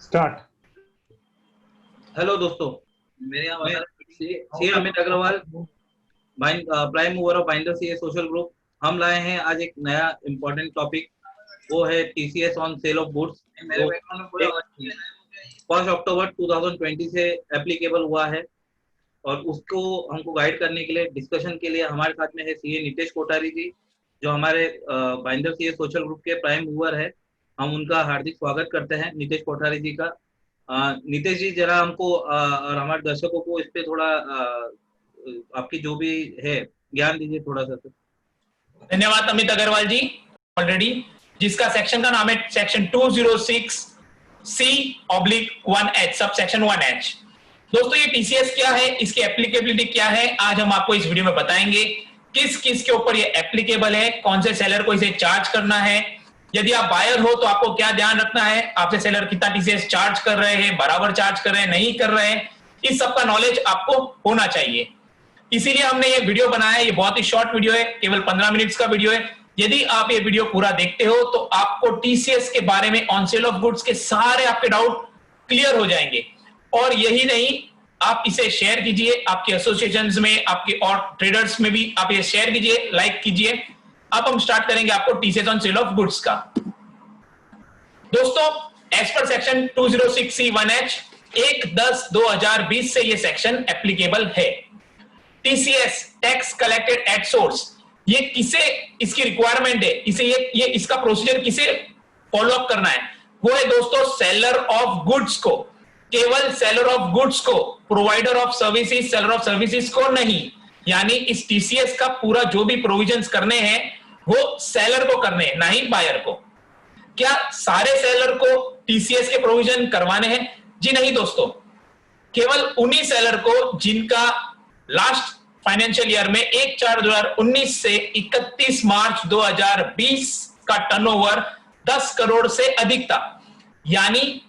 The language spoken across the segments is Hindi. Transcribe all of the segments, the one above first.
स्टार्ट। हेलो दोस्तों, मेरे यहाँ मैं Amit Agrawal, prime mover of binder CA social group. हम लाए हैं आज एक नया इम्पोर्टेंट टॉपिक, वो है TCS on sale of goods. 1 अक्टूबर 2020 से एप्लीकेबल हुआ है और उसको हमको गाइड करने के लिए, डिस्कशन के लिए हमारे साथ में है सीए नितेश कोठारी जी, जो हमारे बाइंडर सीए सोशल ग्रुप के प्राइम मूवर है। हम उनका हार्दिक स्वागत करते हैं, नितेश कोठारी जी का। नितेश जी, जरा हमको और हमारे दर्शकों को इस पे थोड़ा आपकी जो भी है ज्ञान दीजिए थोड़ा सा। धन्यवाद अमित अग्रवाल जी। ऑलरेडी जिसका सेक्शन का नाम है section 206C/1H, sub section 1H। दोस्तों, ये टीसीएस क्या है, इसकी एप्लीकेबिलिटी क्या है, आज हम आपको इस वीडियो में बताएंगे। किस किस के ऊपर ये एप्लीकेबल है, कौन से सेलर को इसे चार्ज करना है, यदि आप बायर हो तो आपको क्या ध्यान रखना है, आपसे सेलर कितना टीसीएस चार्ज कर रहे हैं, बराबर चार्ज कर रहे हैं, नहीं कर रहे हैं, इस सब का नॉलेज आपको होना चाहिए। इसीलिए हमने ये वीडियो बनाया है। ये बहुत ही शॉर्ट वीडियो है, केवल 15 मिनट्स का वीडियो है। यदि आप ये वीडियो पूरा देखते हो तो आपको टीसीएस के बारे में, ऑन सेल ऑफ गुड्स के सारे आपके डाउट क्लियर हो जाएंगे। और यही नहीं, आप इसे शेयर कीजिए आपके एसोसिएशंस में, आपके और ट्रेडर्स में भी आप ये शेयर कीजिए, लाइक कीजिए। अब हम स्टार्ट करेंगे आपको TCS on sale of goods का। दोस्तों, एज पर सेक्शन 206C/1H 1/10/2020 से ये सेक्शन एप्लीकेबल है। TCS, tax collected at source, ये किसे इसकी रिक्वायरमेंट है, इसे ये इसका प्रोसीजर किसे फॉलो अप करना है, वो है दोस्तों सेलर ऑफ गुड्स को। केवल सेलर ऑफ गुड्स को, provider of services, seller of services को नहीं। यानी इस टीसीएस का पूरा जो भी प्रोविजंस करने हैं वो सेलर को करने हैं, ना ही बायर को। क्या सारे सेलर को टीसीएस के प्रोविजन करवाने हैं? जी नहीं दोस्तों, केवल उन्हीं सेलर को जिनका लास्ट फाइनेंशियल ईयर में 1/4/2019 से 31 मार्च 2020 का टर्नओवर 10 करोड़ से अधिक था। यानी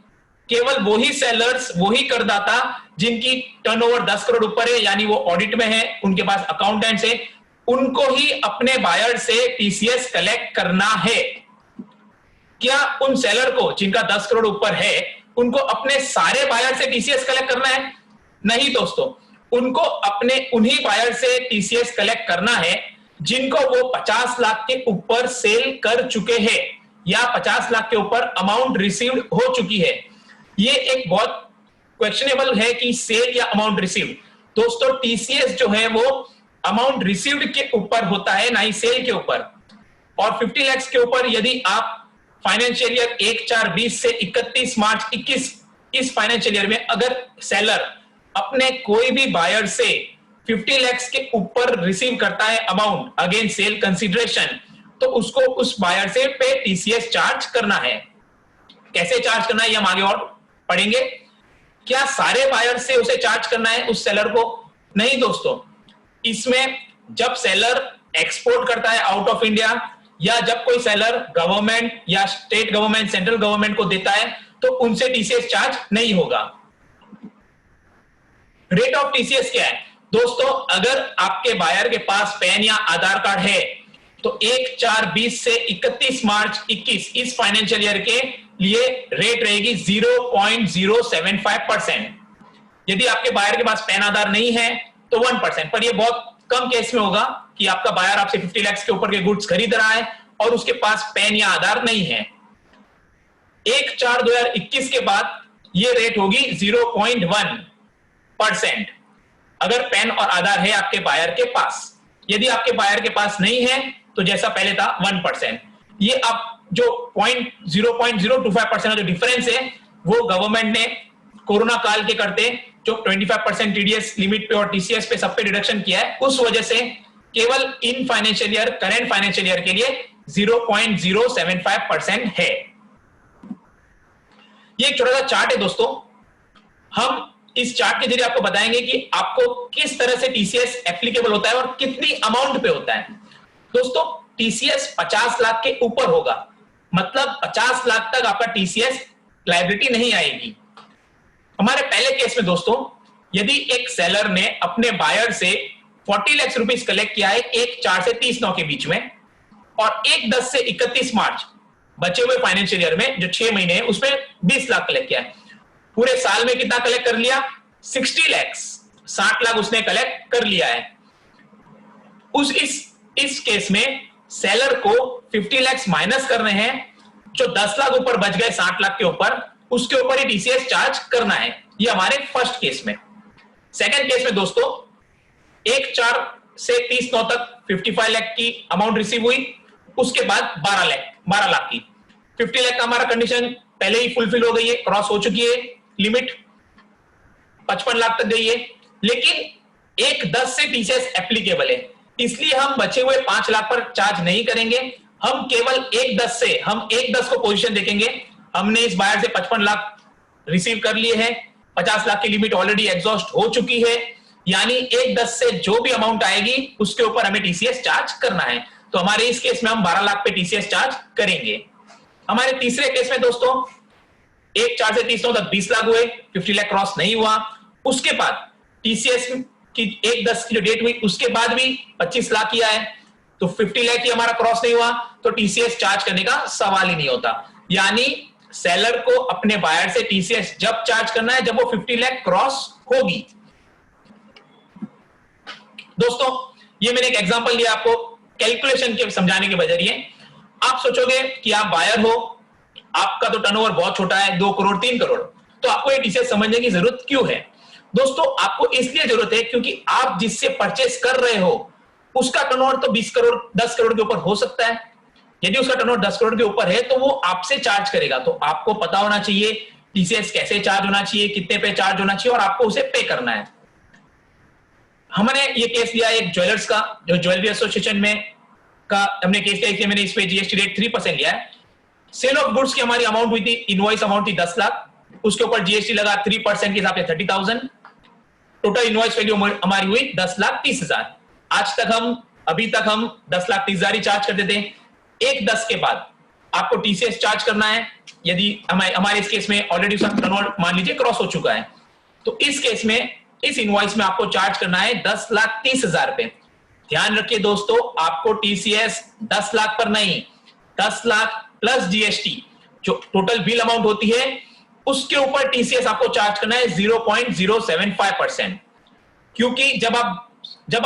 केवल वही सेलर्स, वही करदाता जिनकी टर्नओवर 10 करोड़ ऊपर है, यानी वो ऑडिट में है, उनके पास अकाउंटेंट्स है, उनको ही अपने बायर से टीसीएस कलेक्ट करना है। क्या उन सेलर को जिनका 10 करोड़ ऊपर है, उनको अपने सारे बायर से टीसीएस कलेक्ट करना है? नहीं दोस्तों, उनको अपने उन्हीं बायर से टीसीएस कलेक्ट करना है जिनको वो 50 लाख के ऊपर सेल कर चुके हैं या 50 लाख के ऊपर अमाउंट रिसीव्ड हो चुकी है। ये एक बहुत क्वेश्चनेबल है कि सेल या अमाउंट रिसीव्ड। दोस्तों, टीसीएस जो है वो अमाउंट रिसीव्ड के ऊपर होता है, ना ही सेल के ऊपर। और 50 लाख के ऊपर यदि आप फाइनेंशियल ईयर 1/4/20 से 31 मार्च 21 इस फाइनेंशियल ईयर में अगर सेलर अपने कोई भी बायर से 50 लाख के ऊपर रिसीव करता है अमाउंट अगेंस्ट सेल कंसीडरेशन, तो उसको उस बायर से पे टीसीएस चार्ज करना है। कैसे चार्ज करना है ये हम आगे और पढ़ेंगे। क्या सारे बायर से उसे चार्ज करना है उस सेलर को? नहीं दोस्तों, इसमें जब सेलर एक्सपोर्ट करता है आउट ऑफ इंडिया, या जब कोई सेलर गवर्नमेंट या स्टेट गवर्नमेंट, सेंट्रल गवर्नमेंट को देता है, तो उनसे टीसीएस चार्ज नहीं होगा। रेट ऑफ टीसीएस क्या है दोस्तों? अगर आपके बायर के पास पैन या आधार कार्ड है तो 1/4/20 से 31 मार्च 21 इस फाइनेंशियल ईयर के लिए रेट रहेगी 0.075%। यदि आपके बायर के पास पैन आधार नहीं है तो 1%, पर यह बहुत कम केस में होगा कि आपका बायर आपसे 50 लाख के ऊपर के गुड्स खरीद रहा है और उसके पास पैन या आधार नहीं है। 1/4/2021 के बाद यह रेट होगी 0.1%, अगर पैन और आधार है आपके बायर के पास। यदि आपके बायर के पास नहीं है तो जैसा पहले था 1%। ये अब जो 0.025% का जो डिफरेंस है वो गवर्नमेंट ने कोरोना काल के करते जो 25% टीडीएस लिमिट पे और टीसीएस पे सब पे डिडक्शन किया है, उस वजह से केवल in financial year, current financial year के लिए 0.075% है। ये एक छोटा सा चार्ट है दोस्तों। हम इस चार्ट के जरिए आपको बताएंगे कि आपको किस तरह से टीसीएस एप्लीकेबल होता है और कितनी अमाउंट पे होता है। दोस्तों, टीसीएस 50 लाख के ऊपर होगा, मतलब 50 लाख तक आपका टीसीएस लायबिलिटी नहीं आएगी। हमारे पहले केस में दोस्तों, यदि एक सेलर ने अपने बायर से 40 लाख रुपीस कलेक्ट किया है 1/4 से 30/9 के बीच में, और 1/10 से 31 मार्च बचे हुए फाइनेंशियल ईयर में जो 6 महीने हैं उसमें 20 लाख कलेक्ट किया है, पूरे साल में कितना कलेक्ट कर लिया? 60 लाख, 60 लाख उसने कलेक्ट कर लिया है। इस केस में सेलर को 50 लाख माइनस करने हैं, जो 10 लाख ऊपर बच गए 60 लाख के ऊपर, उसके ऊपर ही टीसीएस चार्ज करना है। ये हमारे फर्स्ट केस में। सेकंड केस में दोस्तों 1/4 से 30/9 तक 55 लाख की अमाउंट रिसीव हुई, उसके बाद 12 लाख की। 50 लाख का हमारा कंडीशन पहले ही फुलफिल हो गई है, क्रॉस हो चुकी है लिमिट, 55 लाख तक गई है। लेकिन 1/10 से टीसीएस एप्लीकेबल है, इसलिए हम बचे हुए 5 लाख पर चार्ज नहीं करेंगे। हम केवल 1/10 से, हम 1/10 को पोजीशन देखेंगे। हमने इस बायर से 55 लाख रिसीव कर लिए हैं, 50 लाख की लिमिट ऑलरेडी एग्जॉस्ट हो चुकी है, यानी 1/10 से जो भी अमाउंट आएगी उसके ऊपर हमें टीसीएस चार्ज करना है। तो हमारे इस केस में हम 12 लाख पे टीसीएस चार्ज करेंगे। हमारे तीसरे केस में दोस्तों 1/4 से 30/9 तक 20 लाख हुए, 50 लाख क्रॉस नहीं हुआ। उसके बाद टीसीएस की 1/10 की जो डेट हुई उसके बाद भी 25 लाख किया है, तो 50 लाख की हमारा क्रॉस नहीं हुआ, तो टीसीएस चार्ज करने का सवाल ही नहीं होता। यानी सेलर को अपने बायर से टीसीएस जब चार्ज करना है जब वो 50 लाख क्रॉस होगी। दोस्तों ये मैंने एक एग्जांपल दिया आपको कैलकुलेशन के समझाने के बजाय। आप सोचोगे कि आप बायर हो, आपका तो टर्नओवर बहुत छोटा है, 2 करोड़ 3 करोड़, तो आपको ये टीसीएस समझने की जरूरत क्यों है? दोस्तों आपको इसलिए जरूरत है क्योंकि आप जिससे परचेस कर रहे हो उसका टर्नओवर तो 20 करोड़ 10 करोड़ के ऊपर हो सकता है। यदि उसका टर्नओवर 10 करोड़ के ऊपर है तो वो आपसे चार्ज करेगा, तो आपको पता होना चाहिए टीसीएस कैसे चार्ज होना चाहिए, कितने पे चार्ज होना चाहिए, और आपको उसे पे करना है। हमने ये केस लिया एक ज्वेलर्स का, जो ज्वेलरी एसोसिएशन में का हमने केस लिया, इसलिए मैंने इस पे जीएसटी रेट 3% लिया है। सेल ऑफ गुड्स की हमारी अमाउंट हुई थी, इनवॉइस अमाउंट थी 10 लाख, उसके ऊपर जीएसटी लगा 3% के हिसाब से 30,000। टोटल इनवॉइस वैल्यू हमारी हुई 10,30,000। अभी तक हम 10,30,000 ही चार्ज करते थे। 1/10 के बाद आपको टीसीएस चार्ज करना है। यदि हमारे इस केस में ऑलरेडी उसका टर्नओवर मान लीजिए क्रॉस हो चुका है, तो इस केस में इस इनवॉइस में आपको चार्ज करना है 10,30,000 रुपए। ध्यान रखिए दोस्तों, आपको टीसीएस 10 लाख पर नहीं, 10 लाख प्लस जीएसटी जो टोटल बिल अमाउंट होती है उसके ऊपर टीसीएस आपको चार्ज करना है 0.075%। क्योंकि जब आप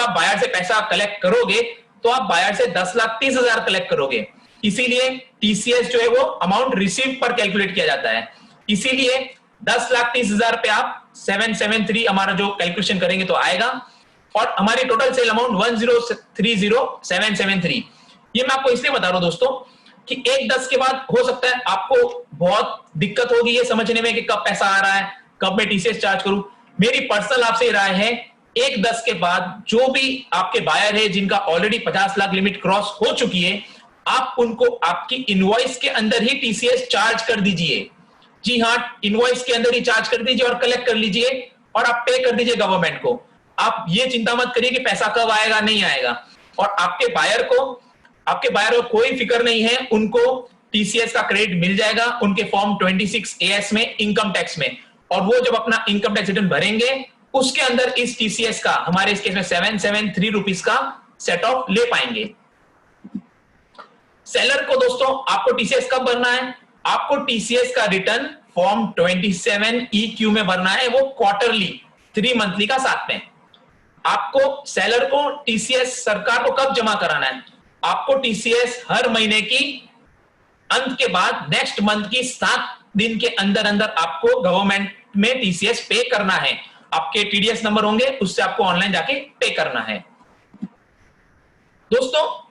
बायर से पैसा कलेक्ट करोगे तो आप बायर से 10,30,000 कलेक्ट करोगे, इसीलिए टीसीएस जो है वो अमाउंट रिसीव पर कैलकुलेट किया जाता है। इसीलिए 10,30,000 पे आप 773 हमारा जो कैलकुलेशन करेंगे तो आएगा, और हमारी टोटल सेल अमाउंट 1,030,773। ये मैं आपको इसलिए बता रहा हूं दोस्तों कि 1/10 के बाद हो सकता है आपको बहुत दिक्कत होगी ये समझने में कि कब पैसा आ रहा है, कब मैं टीसीएस चार्ज करूं। मेरी पर्सनल आपसे राय है 1/10 के बाद जो भी आपके बायर है जिनका ऑलरेडी 50 लाख लिमिट क्रॉस हो चुकी है, आप उनको आपकी इनवॉइस के अंदर ही टीसीएस चार्ज कर दीजिए। जी हाँ, इनवॉइस के अंदर ही चार्ज कर दीजिए और कलेक्ट कर लीजिए और आप पे कर दीजिए गवर्नमेंट को। आप ये चिंता मत करिए कि पैसा कब आएगा नहीं आएगा, और आपके बायर को कोई फिक्र नहीं है, उनको टीसीएस का क्रेडिट मिल जाएगा उनके फॉर्म 26AS में इनकम टैक्स में, और वो जब अपना इनकम टैक्स रिटर्न भरेंगे उसके अंदर इस टीसीएस का, हमारे इस केस में 773 रुपीस का सेट ऑफ ले पाएंगे। सेलर को दोस्तों आपको टीसीएस कब भरना है? आपको टीसीएस का रिटर्न फॉर्म 27EQ में भरना है, वो क्वार्टरली 3 मंथली का साथ में। आपको सेलर को टीसीएस सरकार को कब जमा कराना है? आपको टीसीएस हर महीने की अंत के बाद नेक्स्ट मंथ की 7 दिन के अंदर अंदर आपको गवर्नमेंट में टीसीएस पे करना है। आपके टीडीएस नंबर होंगे, उससे आपको ऑनलाइन जाके पे करना है। दोस्तों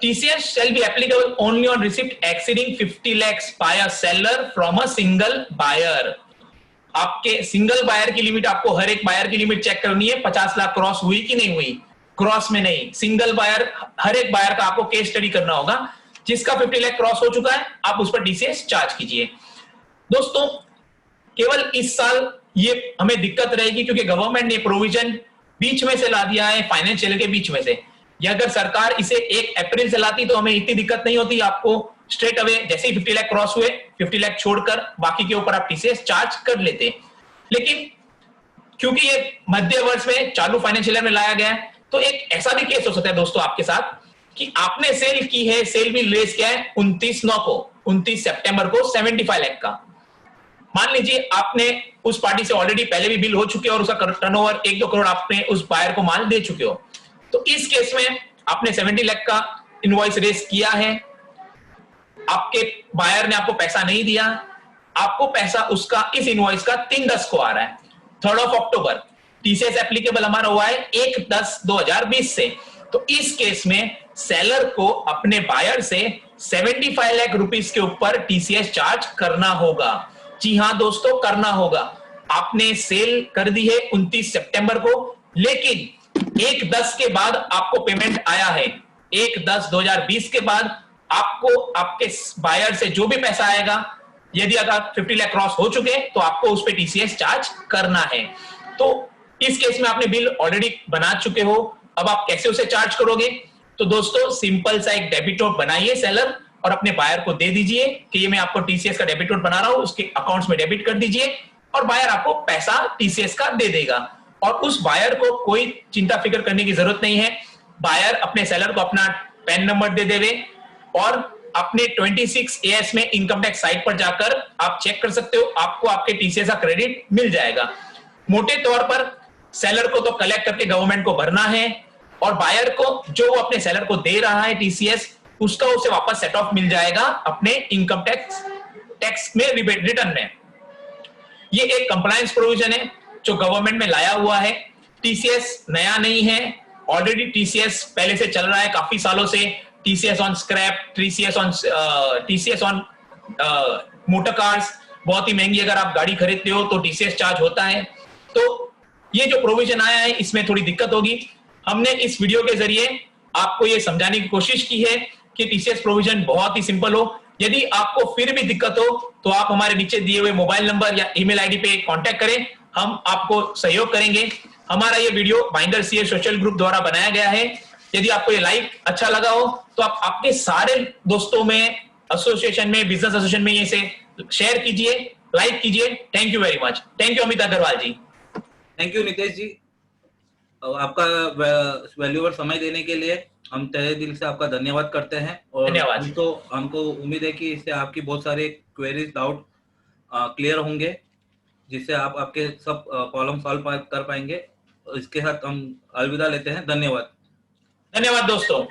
TCS shall be applicable only on receipt exceeding 50 lakhs by a seller from a single buyer। आपके सिंगल बायर की लिमिट, आपको हर एक बायर की लिमिट चेक करनी है 50 लाख क्रॉस हुई कि नहीं हुई। क्रॉस में नहीं, सिंगल बायर, हर एक बायर का आपको केस स्टडी करना होगा। जिसका 50 लाख क्रॉस हो चुका है आप उस पर टीसीएस चार्ज कीजिए। दोस्तों केवल इस साल ये हमें दिक्कत रहेगी क्योंकि गवर्नमेंट ने प्रोविजन बीच में से ला दिया है, फाइनेंशियल के बीच में से। या अगर सरकार इसे 1 अप्रैल से लाती तो हमें इतनी दिक्कत नहीं होती, आपको स्ट्रेट अवे जैसे ही 50 लाख क्रॉस हुए 50 लाख छोड़कर बाकी के ऊपर आप टीसीएस चार्ज कर लेते। लेकिन क्योंकि ये मध्य वर्ष में चालू फाइनेंशियल ईयर में लाया गया है, तो एक ऐसा भी केस हो सकता है दोस्तों आपके साथ कि आपने सेल की है, सेल भी रेज किया है 29 सितंबर को 75 लाख का, मान लीजिए आपने उस पार्टी से ऑलरेडी पहले भी बिल हो चुके और उसका टर्नओवर 1-2 करोड़ आपने उस बायर को माल दे चुके हो, तो इस केस में आपने 70 लाख का इनवॉइस रेस किया है, आपके बायर ने आपको पैसा नहीं दिया, आपको पैसा उसका इस इनवॉइस का 3/10 को आ रहा है 3 अक्टूबर। टीसीएस एप्लीकेबल हमारा हुआ है 1/10/2020 से। तो इस केस में सेलर को अपने बायर से 75 लाख रुपीस के ऊपर टीसीएस चार्ज करना होगा। जी हां दोस्तों, करना होगा। आपने सेल कर दी है 29 सितंबर को, लेकिन 1/10 के बाद आपको पेमेंट आया है। 1/10/2020 के बाद आपको आपके बायर से जो भी पैसा आएगा, यदि अगर 50 लाख क्रॉस हो चुके तो आपको उस पर टीसीएस चार्ज करना है। तो इस केस में आपने बिल ऑलरेडी बना चुके हो, अब आप कैसे उसे चार्ज करोगे? तो दोस्तों सिंपल सा एक डेबिट नोट बनाइए सेलर और अपने बायर को दे दीजिए कि ये मैं आपको टीसीएस का डेबिट नोट बना रहा हूं, उसके अकाउंट्स में डेबिट कर दीजिए और बायर आपको पैसा टीसीएस का दे देगा। और उस बायर को कोई चिंता फिक्र करने की जरूरत नहीं है। बायर अपने सेलर को अपना पैन नंबर दे देवे और अपने 26 AS में इनकम टैक्स साइट पर जाकर आप चेक कर सकते हो, आपको आपके टीसीएस का क्रेडिट मिल जाएगा। मोटे तौर पर सेलर को तो कलेक्ट करके गवर्नमेंट को भरना है और बायर को जो वो अपने सेलर को दे रहा है टीसीएस, उसका उसे वापस सेट ऑफ मिल जाएगा अपने इनकम टैक्स में रिटर्न में। ये एक कंप्लायंस प्रोविजन है जो गवर्नमेंट में लाया हुआ है। टीसीएस नया नहीं है, ऑलरेडी टीसीएस पहले से चल रहा है काफी सालों से। TCS on scrap, TCS on motor cars, बहुत ही महंगी अगर आप गाड़ी खरीदते हो तो टीसीएस चार्ज होता है। तो ये जो प्रोविजन आया है इसमें थोड़ी दिक्कत होगी। हमने इस वीडियो के जरिए आपको ये समझाने की कोशिश की है कि टीसीएस प्रोविजन बहुत ही सिंपल हो। यदि आपको फिर भी दिक्कत हो तो आप हमारे नीचे दिए हुए मोबाइल नंबर या ईमेल आईडी पे कांटेक्ट करें, हम आपको सहयोग करेंगे। हमारा ये video binder CA social group द्वारा बनाया गया है। यदि आपको ये लाइक अच्छा लगा हो तो आप आपके सारे दोस्तों में, एसोसिएशन में, बिजनेस एसोसिएशन में इसे शेयर कीजिए, लाइक कीजिए। Thank you very much. Thank you Amit Agrawal ji. Thank you Nitesh ji, आपका वैल्यूएबल समय देने के लिए हम तहे दिल से आपका धन्यवाद करते हैं। और धन्यवाद। हमको उम्मीद है कि इससे आपकी बहुत सारे क्वेरीज, डाउट क्लियर होंगे, जिससे आप आपके सब प्रॉब्लम सॉल्व कर पाएंगे। इसके साथ हम अलविदा लेते हैं। धन्यवाद। धन्यवाद दोस्तों।